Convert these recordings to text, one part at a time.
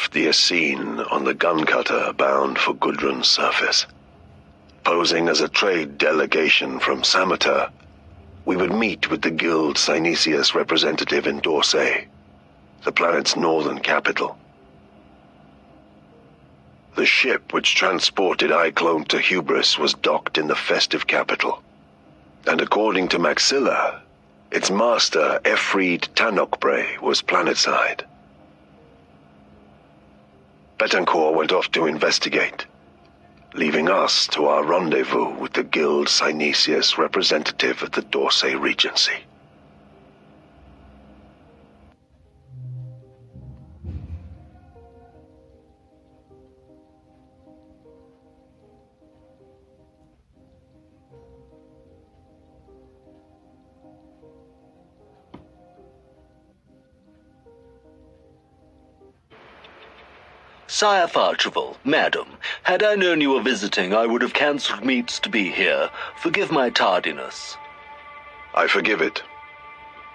left the Essene on the gun cutter bound for Gudrun's surface. Posing as a trade delegation from Sameter, we would meet with the Guild Synesius representative in Dorsey, the planet's northern capital. The ship which transported iClone to Hubris was docked in the festive capital, and according to Maxilla, its master, Efreed Tanokbre, was planetside. Betancourt went off to investigate, leaving us to our rendezvous with the Guild Synesius representative at the Dorsey Regency. Sire Farchival, Madam, had I known you were visiting, I would have cancelled meets to be here. Forgive my tardiness. I forgive it.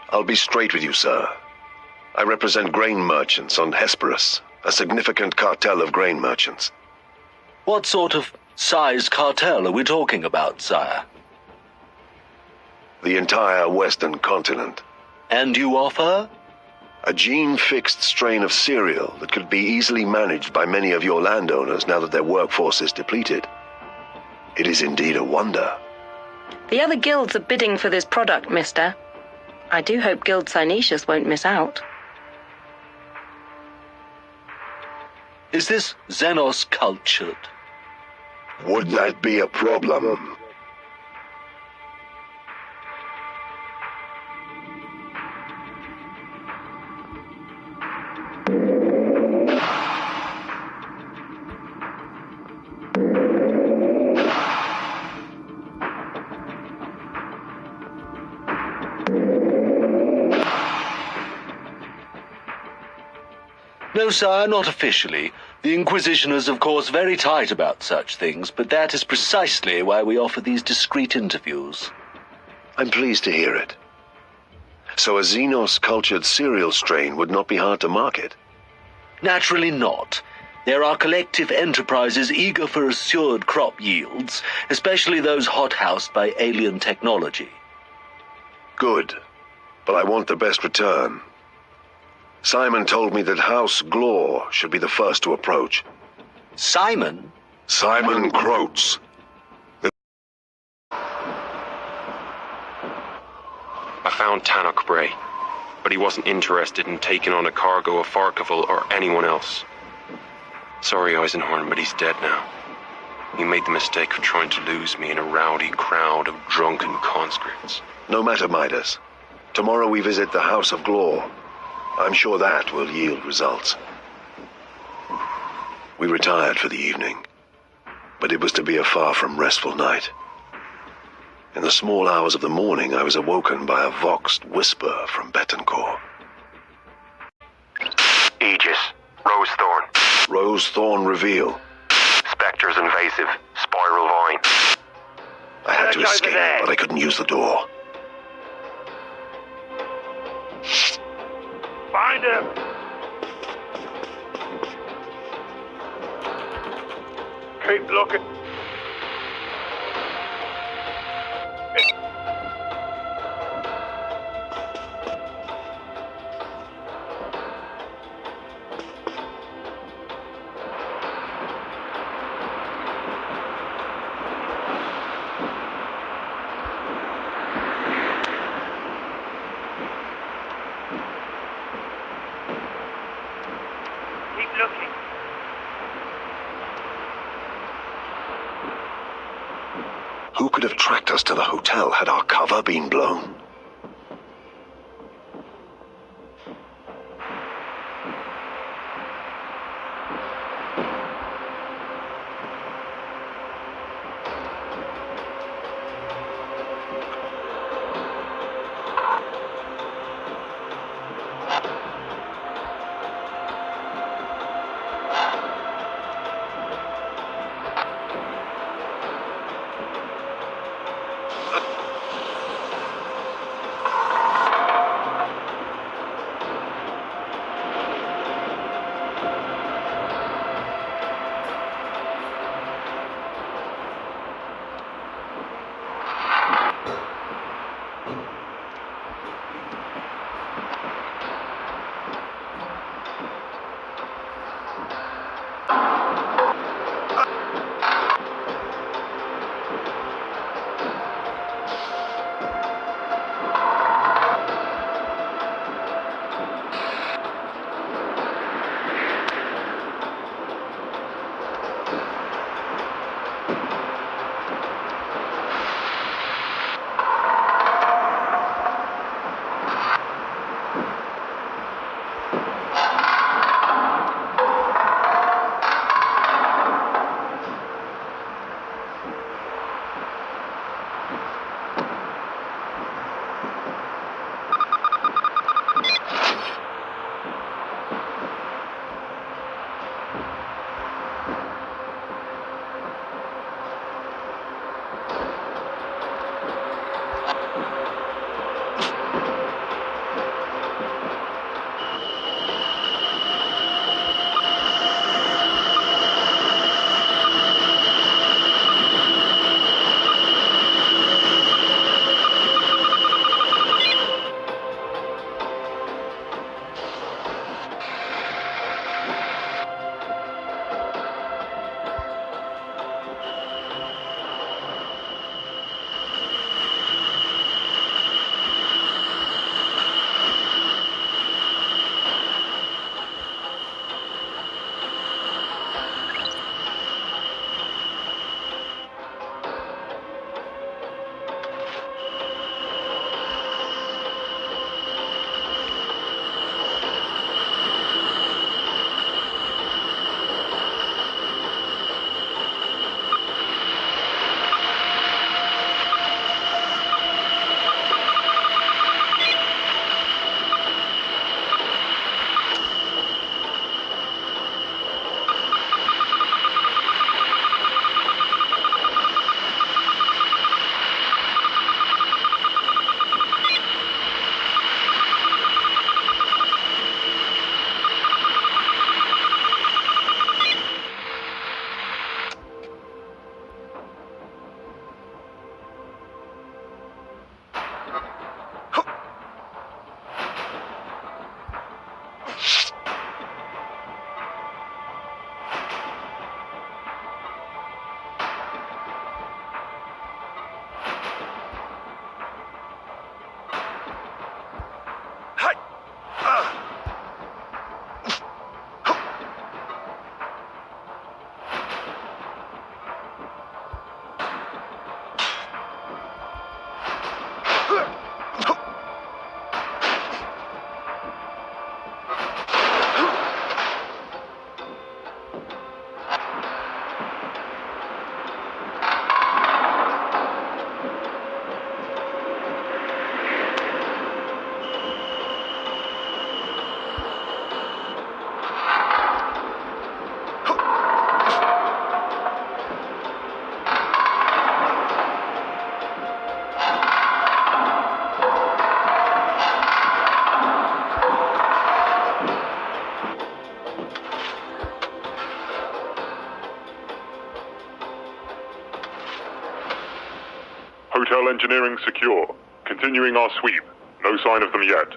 I'll be straight with you, sir. I represent grain merchants on Hesperus, a significant cartel of grain merchants. What sort of size cartel are we talking about, sire? The entire western continent. And you offer? A gene-fixed strain of cereal that could be easily managed by many of your landowners now that their workforce is depleted. It is indeed a wonder. The other guilds are bidding for this product, mister. I do hope Guild Synesius won't miss out. Is this Xenos cultured? Would that be a problem? No, sire, not officially. The Inquisition is, of course, very tight about such things, but that is precisely why we offer these discreet interviews. I'm pleased to hear it. So a Xenos-cultured cereal strain would not be hard to market? Naturally not. There are collective enterprises eager for assured crop yields, especially those hothoused by alien technology. Good, but I want the best return. Simon told me that House Glor should be the first to approach. Simon? Simon Croats. I found Tanok Bray, but he wasn't interested in taking on a cargo of Farkaval or anyone else. Sorry, Eisenhorn, but he's dead now. He made the mistake of trying to lose me in a rowdy crowd of drunken conscripts. No matter, Midas. Tomorrow we visit the House of Glor. I'm sure that will yield results. We retired for the evening, but it was to be a far from restful night. In the small hours of the morning, I was awoken by a voxed whisper from Betancourt. Aegis, Rosethorn. Rosethorn reveal. Spectres invasive, spiral vine. I had to escape, but I couldn't use the door. Find him! Keep looking. Who could have tracked us to the hotel had our cover been blown? Hotel engineering secure. Continuing our sweep. No sign of them yet.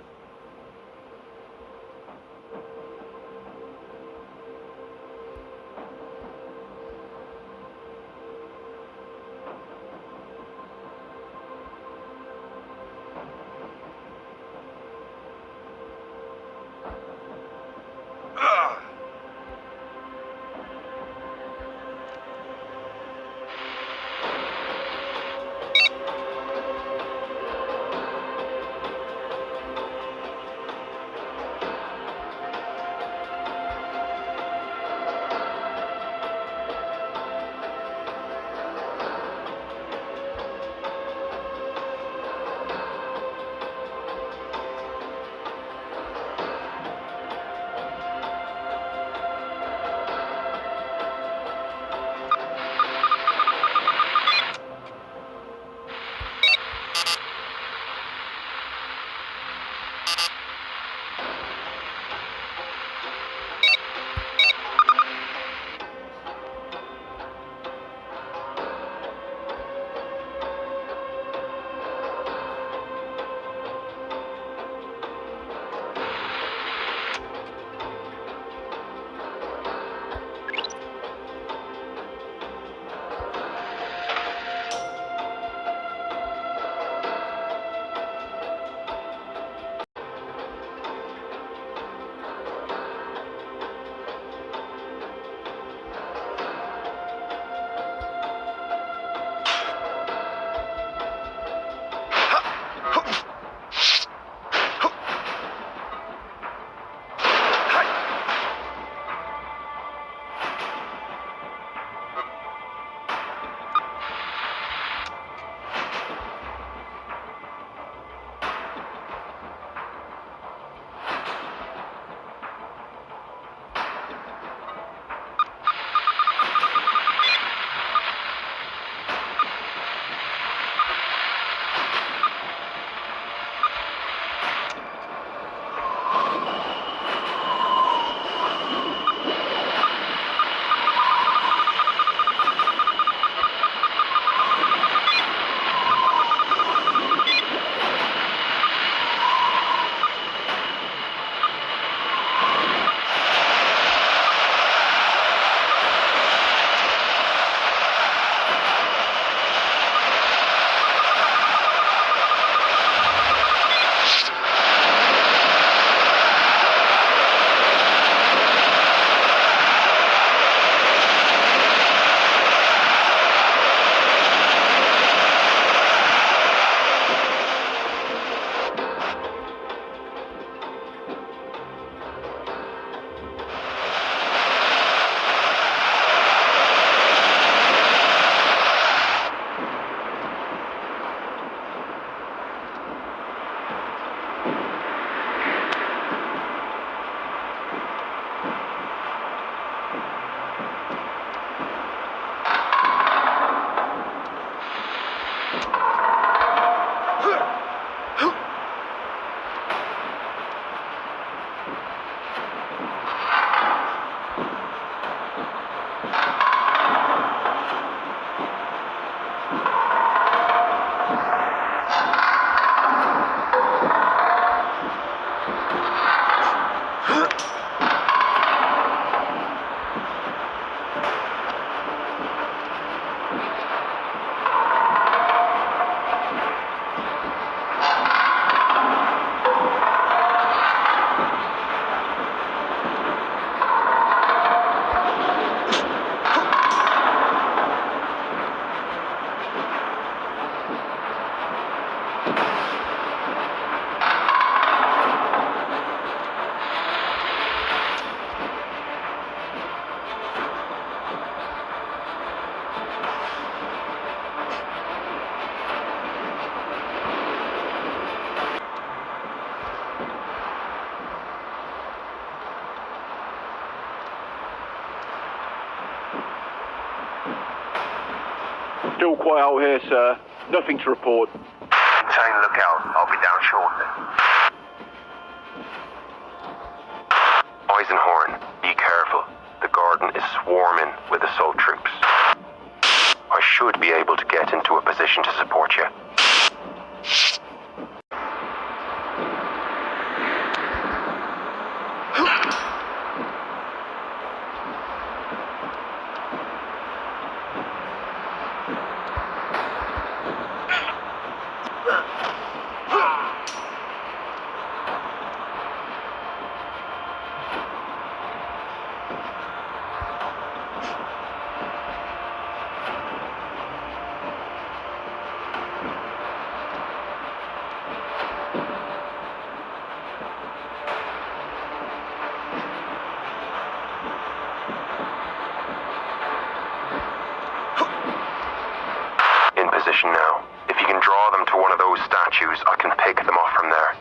Still quiet out here, sir. Nothing to report. Maintain lookout. I'll be down shortly. Eisenhorn, be careful. The garden is swarming with assault troops. I should be able to get into a position to support you. Now. If you can draw them to one of those statues, I can pick them off from there.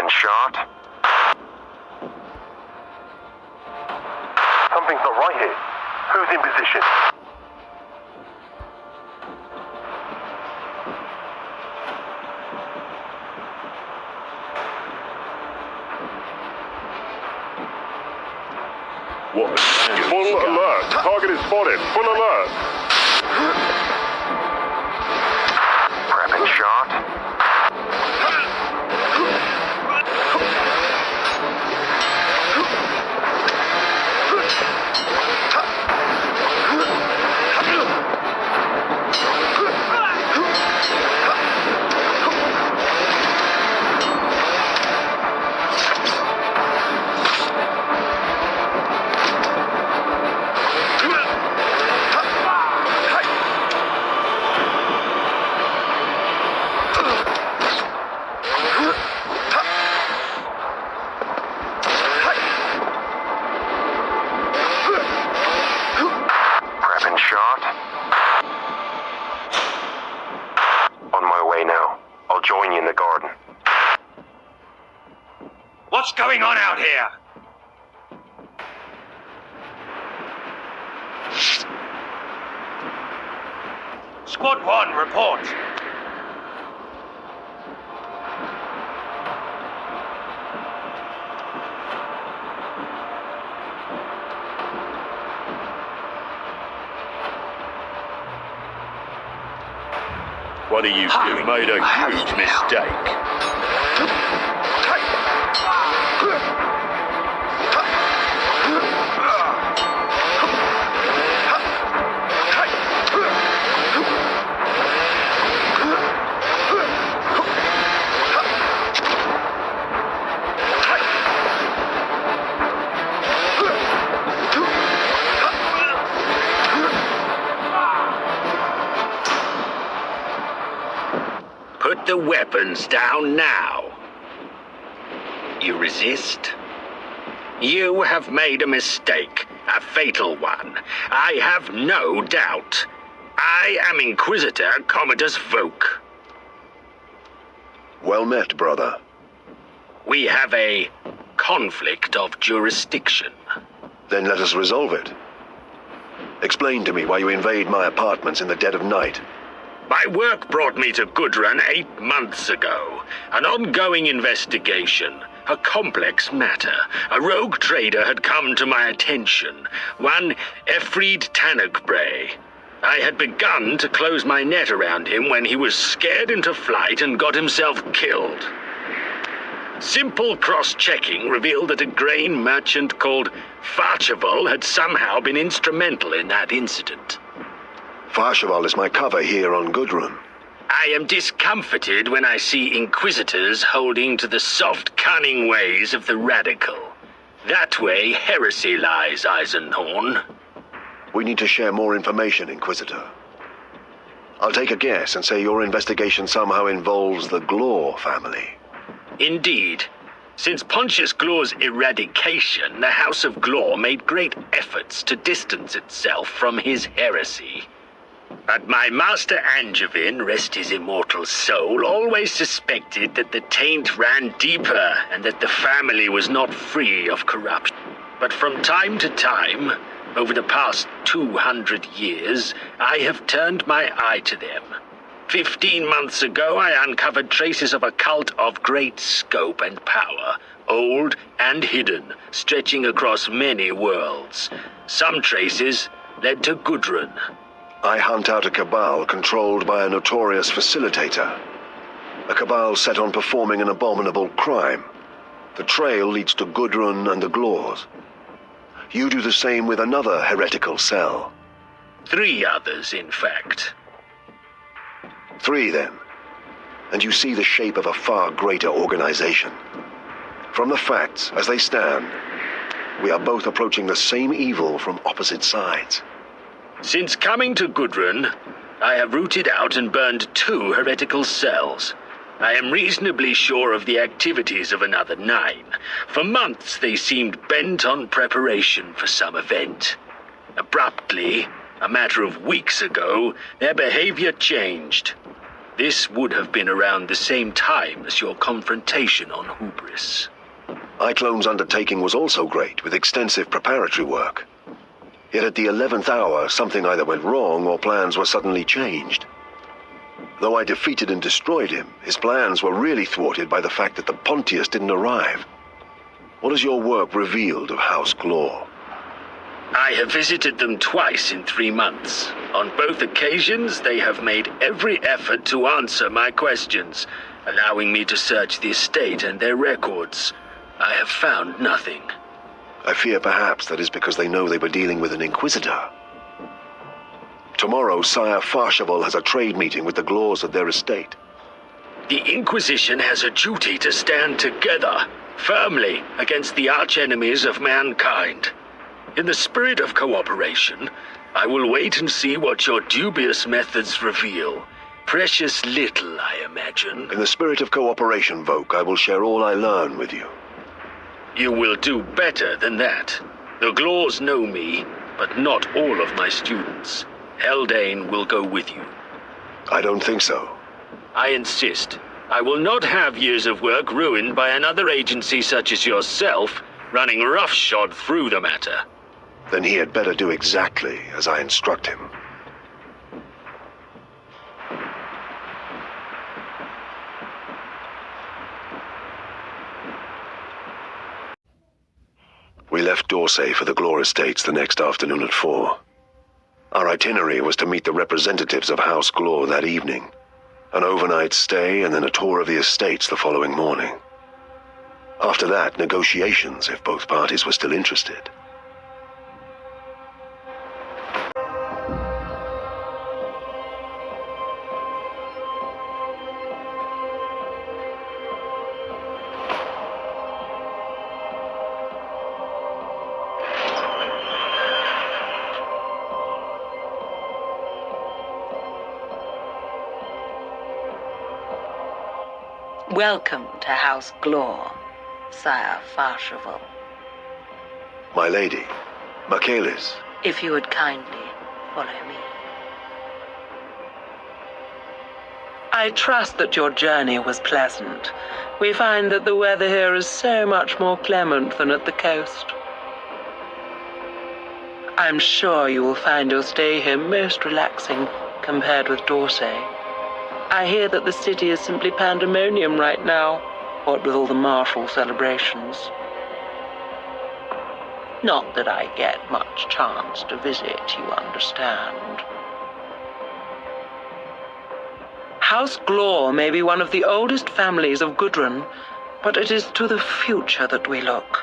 Shot. Something's not right here. Who's in position? What? Full alert! Target is spotted! Full alert! Prepping shot. Shot. On my way now. I'll join you in the garden. What's going on out here? Squad 1, report. What are you doing? You made a huge mistake. Put the weapons down now. You resist? You have made a mistake, a fatal one. I have no doubt. I am Inquisitor Commodus Voke. Well met, brother. We have a conflict of jurisdiction. Then let us resolve it. Explain to me why you invade my apartments in the dead of night. My work brought me to Gudrun 8 months ago. An ongoing investigation, a complex matter. A rogue trader had come to my attention, one Efried Tanakbray. I had begun to close my net around him when he was scared into flight and got himself killed. Simple cross-checking revealed that a grain merchant called Farcheval had somehow been instrumental in that incident. Farcheval is my cover here on Gudrun. I am discomforted when I see Inquisitors holding to the soft, cunning ways of the radical. That way heresy lies, Eisenhorn. We need to share more information, Inquisitor. I'll take a guess and say your investigation somehow involves the Glor family. Indeed. Since Pontius Glor's eradication, the House of Glor made great efforts to distance itself from his heresy. But my master Angevin, rest his immortal soul, always suspected that the taint ran deeper and that the family was not free of corruption. But from time to time, over the past 200 years, I have turned my eye to them. 15 months ago, I uncovered traces of a cult of great scope and power, old and hidden, stretching across many worlds. Some traces led to Gudrun. I hunt out a cabal controlled by a notorious facilitator. A cabal set on performing an abominable crime. The trail leads to Gudrun and the Glors. You do the same with another heretical cell. 3 others, in fact. 3, then. And you see the shape of a far greater organization. From the facts as they stand, we are both approaching the same evil from opposite sides. Since coming to Gudrun, I have rooted out and burned 2 heretical cells. I am reasonably sure of the activities of another 9. For months they seemed bent on preparation for some event. Abruptly, a matter of weeks ago, their behavior changed. This would have been around the same time as your confrontation on Hubris. Iclone's undertaking was also great, with extensive preparatory work. Yet at the 11th hour, something either went wrong or plans were suddenly changed. Though I defeated and destroyed him, his plans were really thwarted by the fact that the Pontius didn't arrive. What has your work revealed of House Glor? I have visited them twice in 3 months. On both occasions, they have made every effort to answer my questions, allowing me to search the estate and their records. I have found nothing. I fear perhaps that is because they know they were dealing with an Inquisitor. Tomorrow, Sire Farcheval has a trade meeting with the Glors at their estate. The Inquisition has a duty to stand together, firmly, against the arch-enemies of mankind. In the spirit of cooperation, I will wait and see what your dubious methods reveal. Precious little, I imagine. In the spirit of cooperation, Voke, I will share all I learn with you. You will do better than that. The Glors know me, but not all of my students. Haldane will go with you. I don't think so. I insist. I will not have years of work ruined by another agency such as yourself running roughshod through the matter. Then he had better do exactly as I instruct him. We left Dorsey for the Glor Estates the next afternoon at 4. Our itinerary was to meet the representatives of House Glor that evening, an overnight stay and then a tour of the estates the following morning. After that, negotiations if both parties were still interested. Welcome to House Glor, Sire Farcheval. My lady, Michaelis. If you would kindly follow me. I trust that your journey was pleasant. We find that the weather here is so much more clement than at the coast. I'm sure you will find your stay here most relaxing compared with Dorsey. I hear that the city is simply pandemonium right now, what with all the martial celebrations. Not that I get much chance to visit, you understand. House Glor may be one of the oldest families of Gudrun, but it is to the future that we look.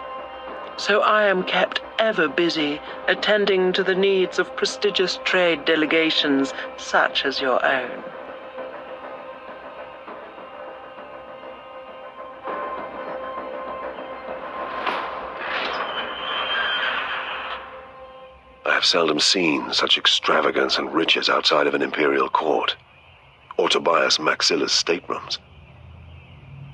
So I am kept ever busy attending to the needs of prestigious trade delegations such as your own. I have seldom seen such extravagance and riches outside of an imperial court, or Tobias Maxilla's staterooms.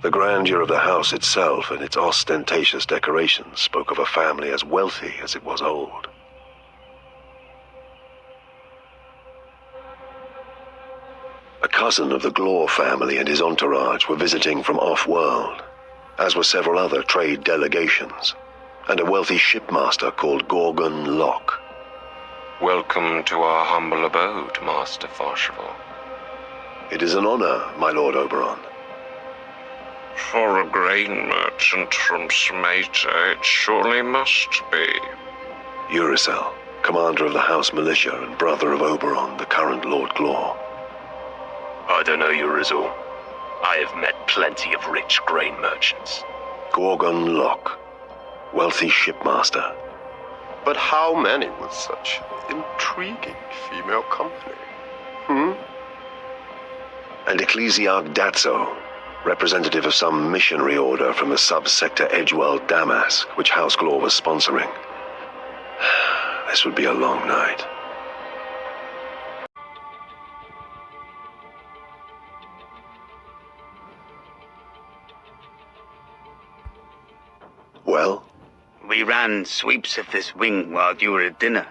The grandeur of the house itself and its ostentatious decorations spoke of a family as wealthy as it was old. A cousin of the Glor family and his entourage were visiting from off-world, as were several other trade delegations, and a wealthy shipmaster called Gorgon Locke. Welcome to our humble abode, Master Farshival. It is an honor, my Lord Oberon. For a grain merchant from Smeta, it surely must be. Uricel, commander of the House Militia and brother of Oberon, the current Lord Glor. I don't know you, Rizal. I have met plenty of rich grain merchants. Gorgon Locke, wealthy shipmaster. But how many with such intriguing female company? And Ecclesiarch Datso, representative of some missionary order from the subsector Edgewell Damask, which House Glor was sponsoring. This would be a long night. Well? We ran sweeps of this wing while you were at dinner.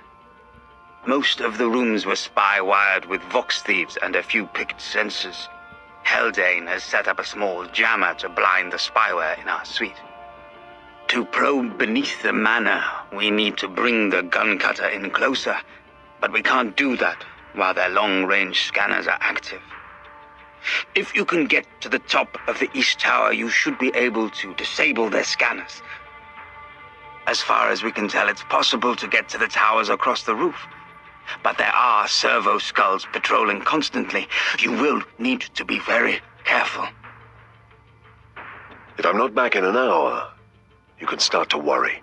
Most of the rooms were spy-wired with vox thieves and a few picked sensors. Haldane has set up a small jammer to blind the spyware in our suite. To probe beneath the manor, we need to bring the gun cutter in closer, but we can't do that while their long-range scanners are active. If you can get to the top of the East Tower, you should be able to disable their scanners. As far as we can tell, it's possible to get to the towers across the roof. But there are servo skulls patrolling constantly. You will need to be very careful. If I'm not back in an hour, you can start to worry.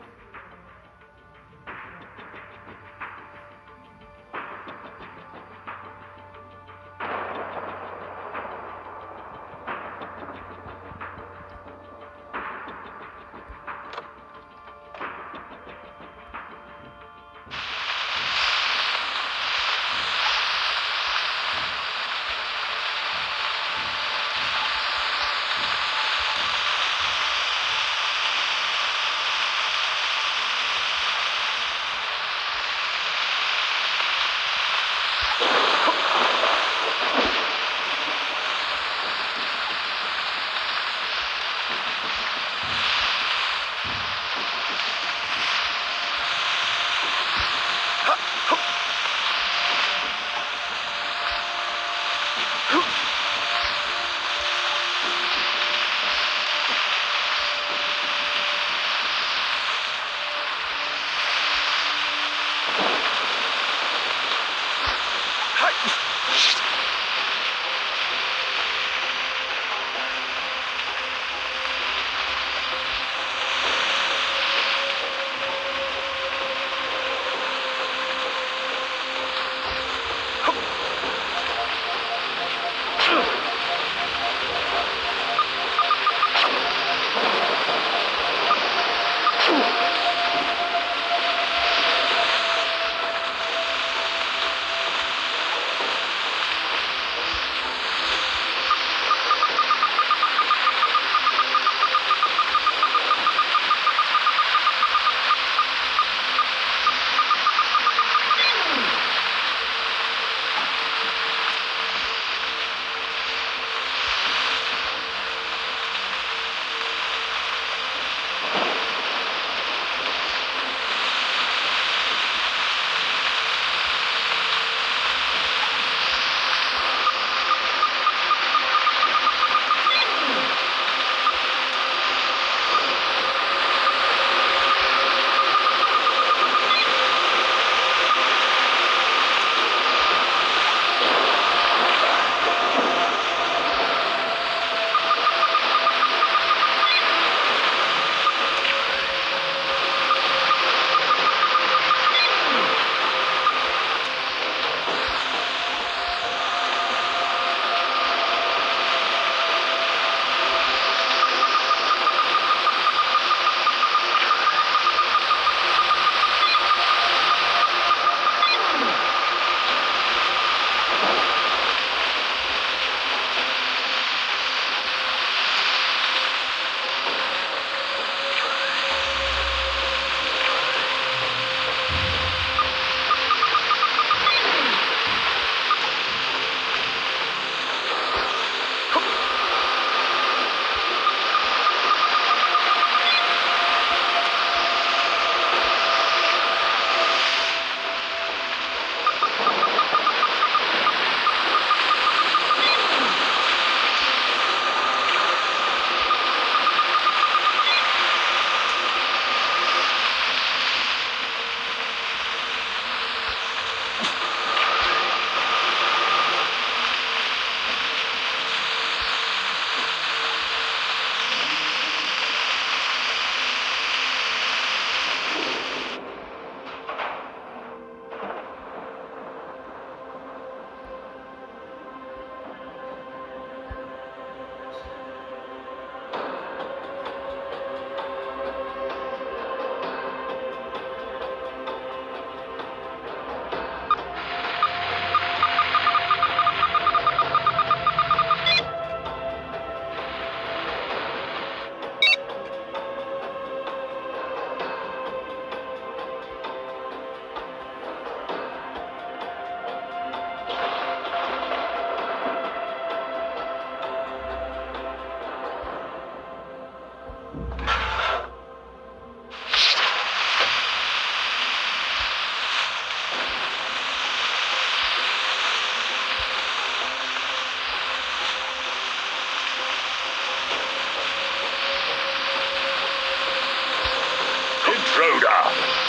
Intruder!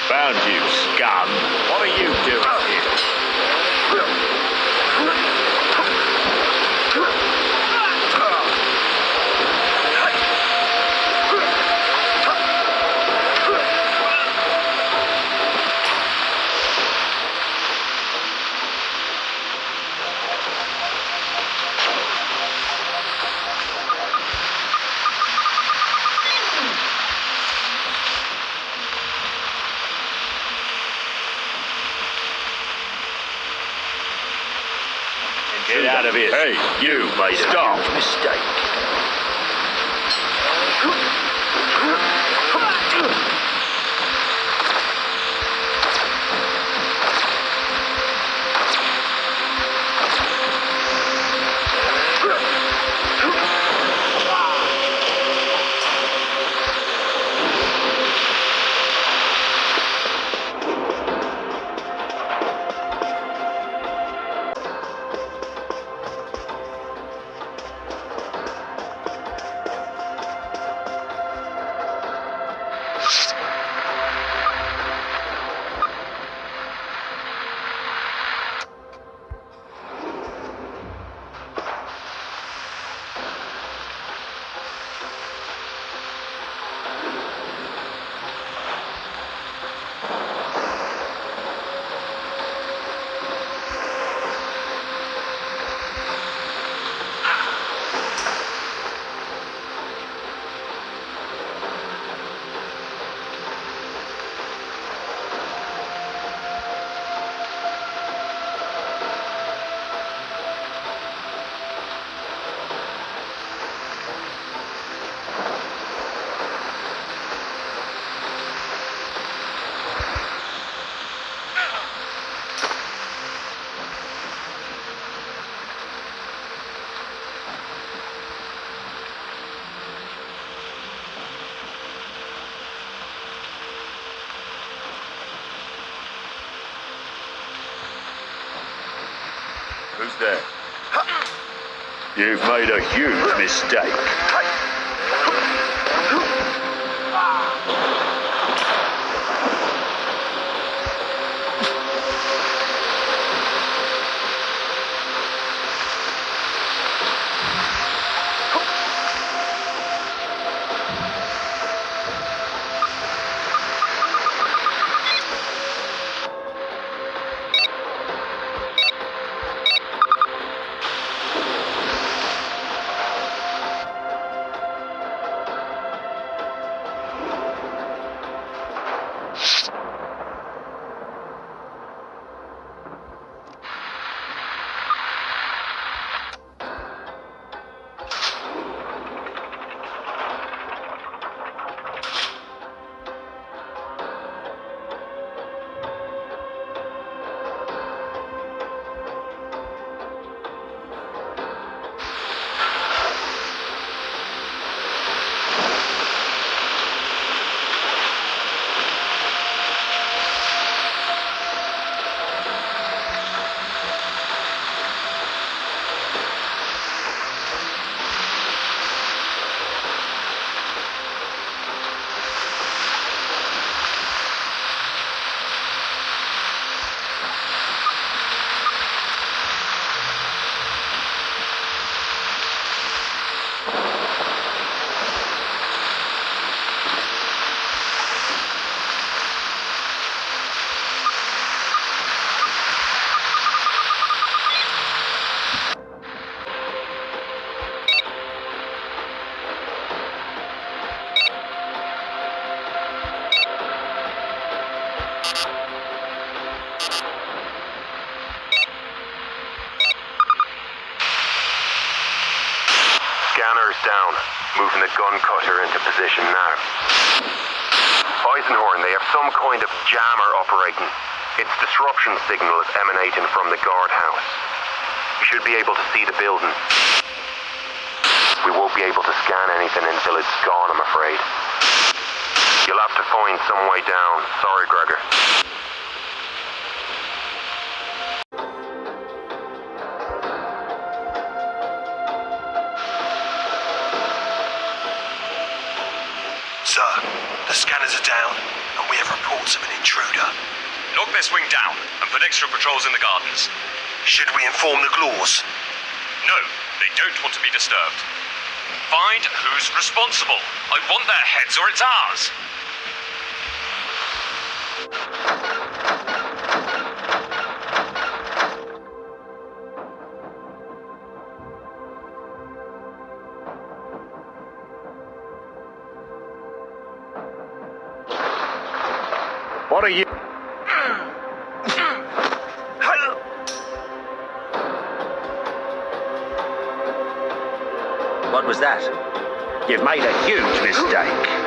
Found you, scum. What are you doing here? Get out of here. Hey, you made a huge mistake. Who's there? You've made a huge mistake. Down, moving the gun cutter into position now. Eisenhorn, they have some kind of jammer operating. Its disruption signal is emanating from the guardhouse. You should be able to see the building. We won't be able to scan any anything until it's gone, I'm afraid. You'll have to find some way down. Sorry, Gregor. Sir, the scanners are down, and we have reports of an intruder. Lock this wing down, and put extra patrols in the gardens. Should we inform the Glors? No, they don't want to be disturbed. Find who's responsible. I want their heads or it's ours. What are you... What was that? You've made a huge mistake.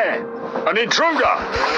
there? An intruder!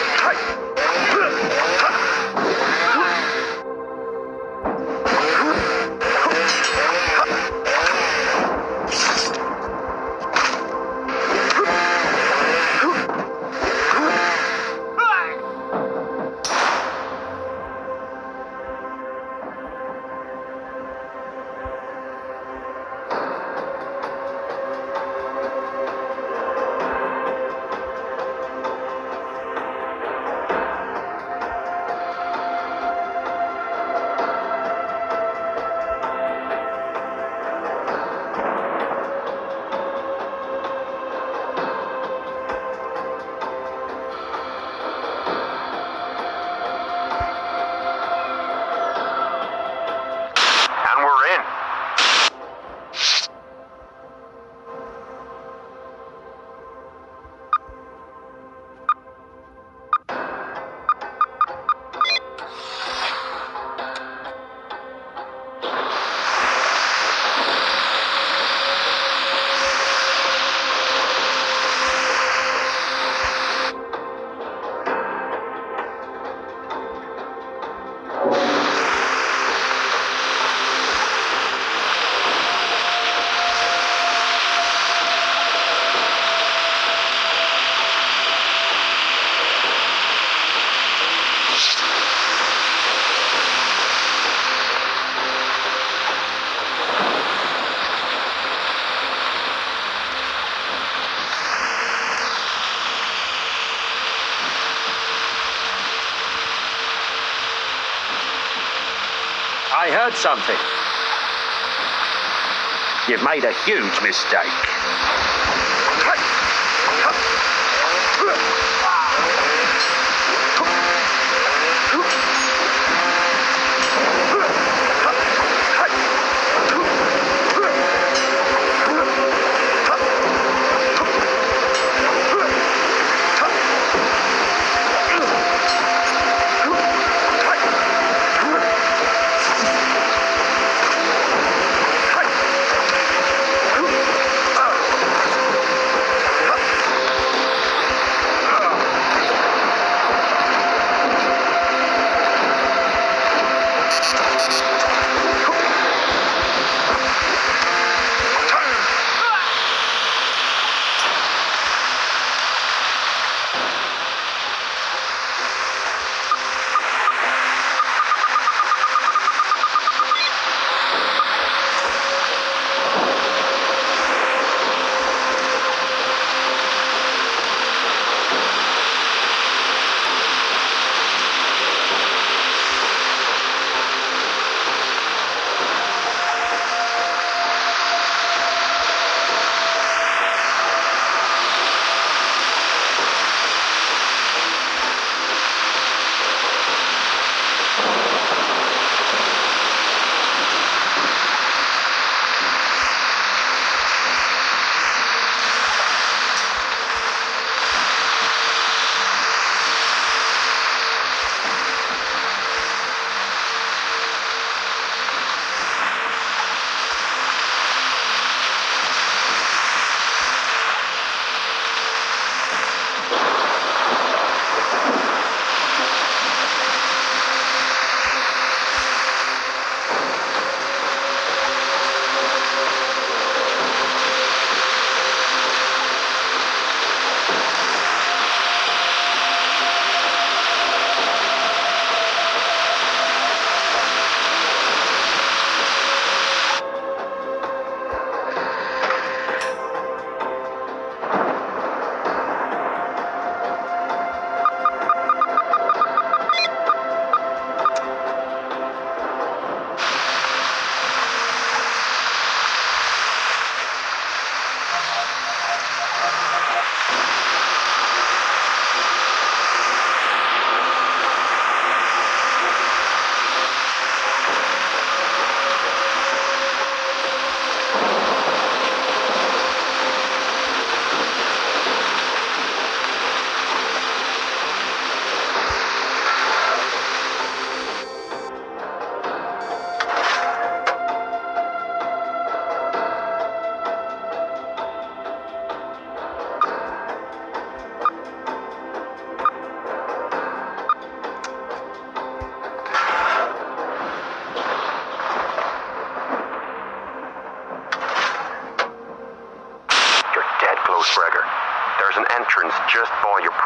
I heard something. You've made a huge mistake.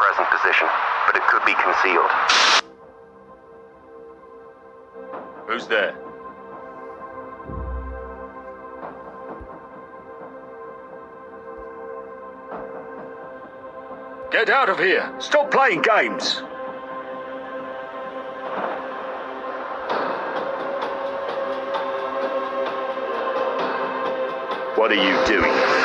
present position, but it could be concealed. Who's there? Get out of here! Stop playing games! What are you doing?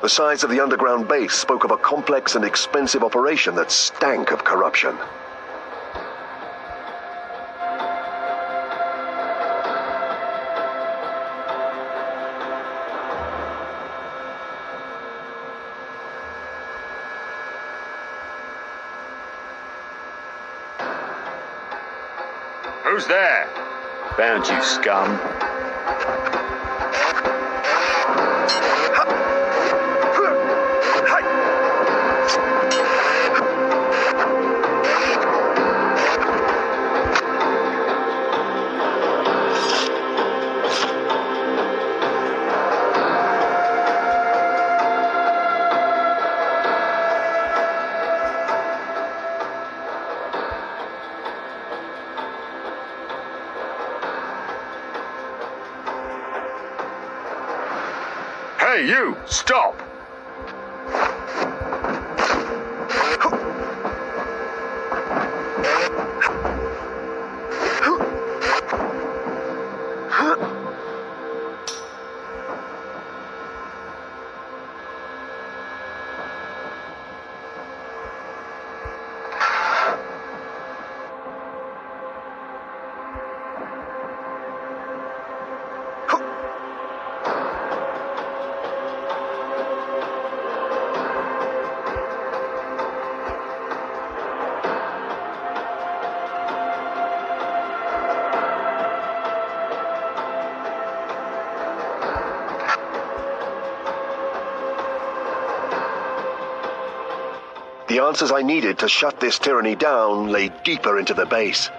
The size of the underground base spoke of a complex and expensive operation that stank of corruption. Who's there? Found you, scum. Hey, you! Stop! The answers I needed to shut this tyranny down lay deeper into the base.